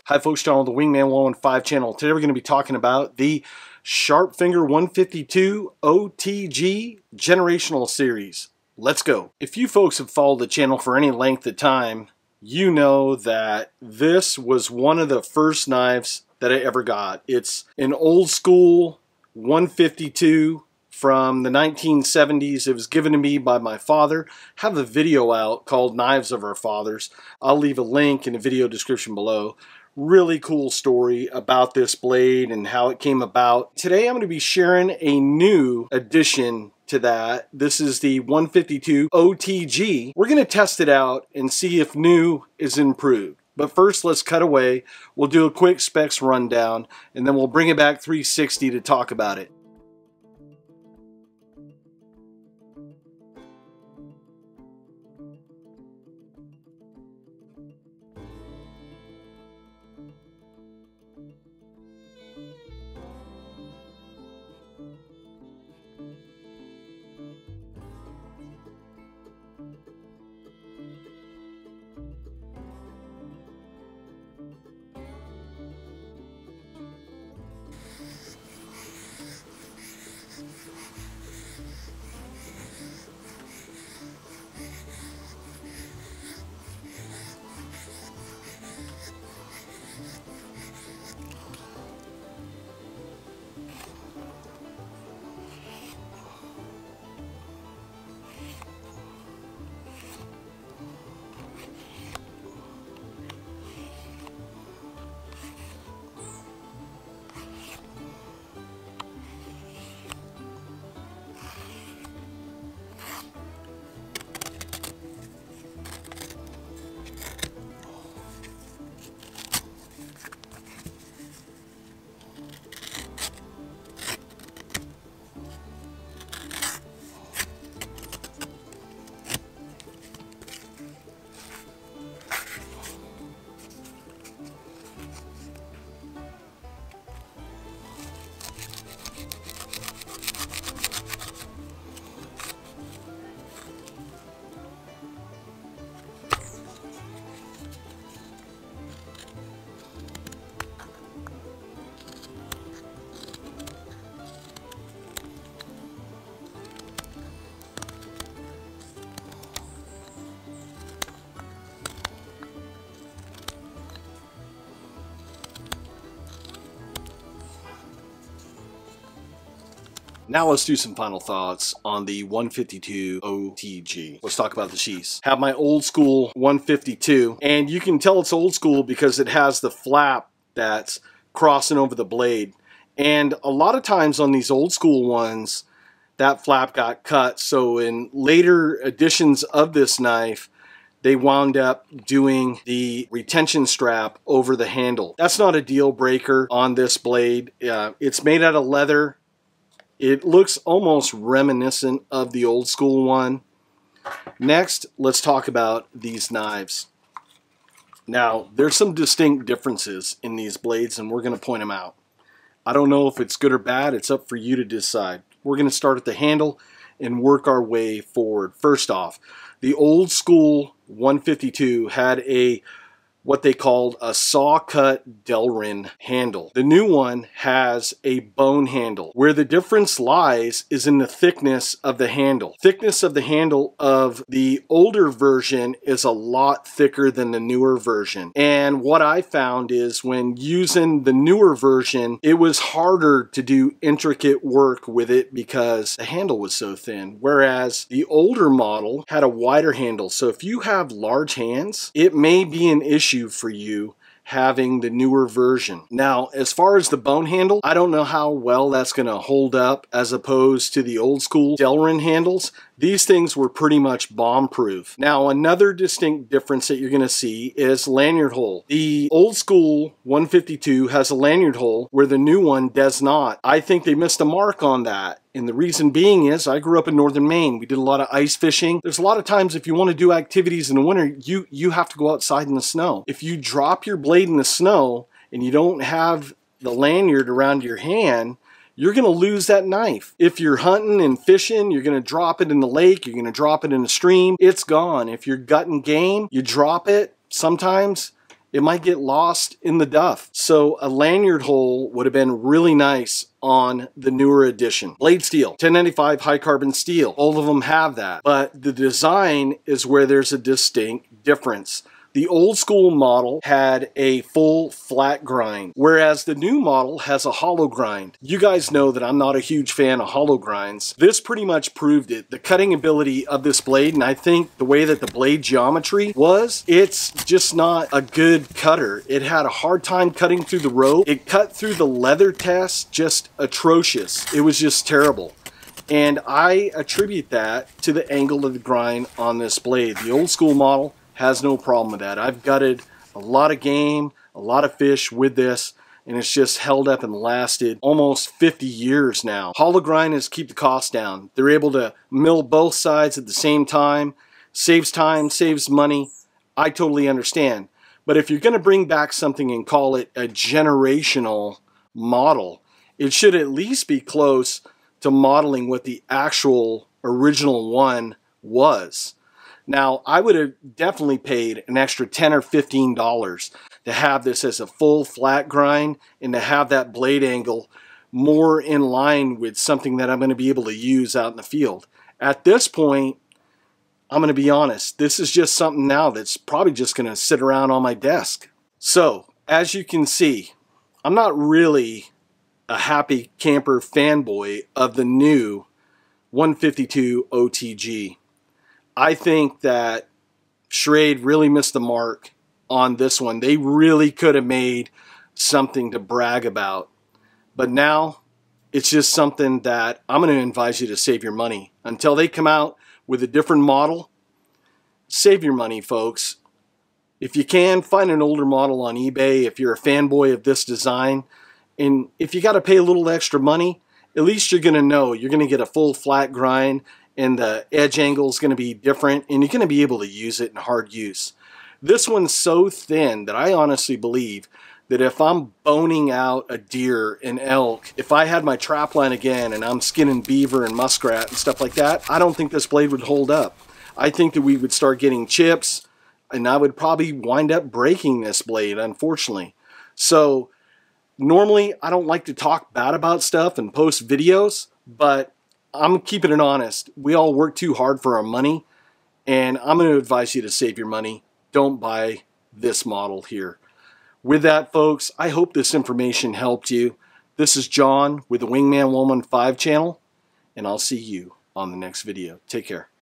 Hi folks, John with the Wingman 115 channel. Today we're going to be talking about the Sharpfinger 152 OTG Generational Series. Let's go. If you folks have followed the channel for any length of time, you know that this was one of the first knives that I ever got. It's an old school 152 from the 1970s. It was given to me by my father. I have a video out called Knives of Our Fathers. I'll leave a link in the video description below. Really cool story about this blade and how it came about. Today I'm going to be sharing a new addition to that. This is the 152 OTG. We're going to test it out and see if new is improved. But first, let's cut away. We'll do a quick specs rundown and then we'll bring it back 360 to talk about it. Now let's do some final thoughts on the 152 OTG. Let's talk about the sheaths. Have my old school 152, and you can tell it's old school because it has the flap that's crossing over the blade. And a lot of times on these old school ones, that flap got cut. So in later editions of this knife, they wound up doing the retention strap over the handle. That's not a deal breaker on this blade. It's made out of leather. It looks almost reminiscent of the old school one. Next, let's talk about these knives. Now, there's some distinct differences in these blades, and we're going to point them out. I don't know if it's good or bad. It's up for you to decide. We're going to start at the handle and work our way forward. First off, the old school 152 had what they called a saw-cut Delrin handle. The new one has a bone handle. Where the difference lies is in the thickness of the handle. Thickness of the handle of the older version is a lot thicker than the newer version. And what I found is when using the newer version, it was harder to do intricate work with it because the handle was so thin. Whereas the older model had a wider handle. So if you have large hands, it may be an issue for you having the newer version. Now, as far as the bone handle, I don't know how well that's going to hold up as opposed to the old school Delrin handles. These things were pretty much bomb-proof. Now, another distinct difference that you're going to see is lanyard hole. The old school 152 has a lanyard hole where the new one does not. I think they missed a mark on that. And the reason being is I grew up in northern Maine. We did a lot of ice fishing. There's a lot of times if you want to do activities in the winter, you have to go outside in the snow. If you drop your blade in the snow and you don't have the lanyard around your hand, you're going to lose that knife. If you're hunting and fishing, you're going to drop it in the lake, you're going to drop it in a stream, it's gone. If you're gutting game, you drop it, sometimes it might get lost in the duff. So a lanyard hole would have been really nice on the newer edition. Blade steel, 1095 high carbon steel. All of them have that. But the design is where there's a distinct difference. The old school model had a full flat grind, whereas the new model has a hollow grind. You guys know that I'm not a huge fan of hollow grinds. This pretty much proved it. The cutting ability of this blade, and I think the way that the blade geometry was, it's just not a good cutter. It had a hard time cutting through the rope. It cut through the leather test just atrocious. It was just terrible. And I attribute that to the angle of the grind on this blade. The old school model has no problem with that. I've gutted a lot of game, a lot of fish with this, and it's just held up and lasted almost 50 years now. Hollow grind is keep the cost down. They're able to mill both sides at the same time. Saves time, saves money. I totally understand. But if you're going to bring back something and call it a generational model, it should at least be close to modeling what the actual original one was. Now, I would have definitely paid an extra $10 or $15 to have this as a full flat grind and to have that blade angle more in line with something that I'm going to be able to use out in the field. At this point, I'm going to be honest, this is just something now that's probably just going to sit around on my desk. So, as you can see, I'm not really a happy camper fanboy of the new 152 OTG. I think that Schrade really missed the mark on this one. They really could have made something to brag about. But now, it's just something that I'm going to advise you to save your money. Until they come out with a different model, save your money, folks. If you can, find an older model on eBay if you're a fanboy of this design. And if you got to pay a little extra money, at least you're going to know you're going to get a full flat grind and the edge angle is going to be different and you're going to be able to use it in hard use. This one's so thin that I honestly believe that if I'm boning out a deer and elk, if I had my trap line again and I'm skinning beaver and muskrat and stuff like that, I don't think this blade would hold up. I think that we would start getting chips and I would probably wind up breaking this blade, unfortunately. So normally I don't like to talk bad about stuff and post videos, but I'm keeping it honest. We all work too hard for our money, and I'm going to advise you to save your money. Don't buy this model here. With that, folks, I hope this information helped you. This is John with the Wingman 115 channel, and I'll see you on the next video. Take care.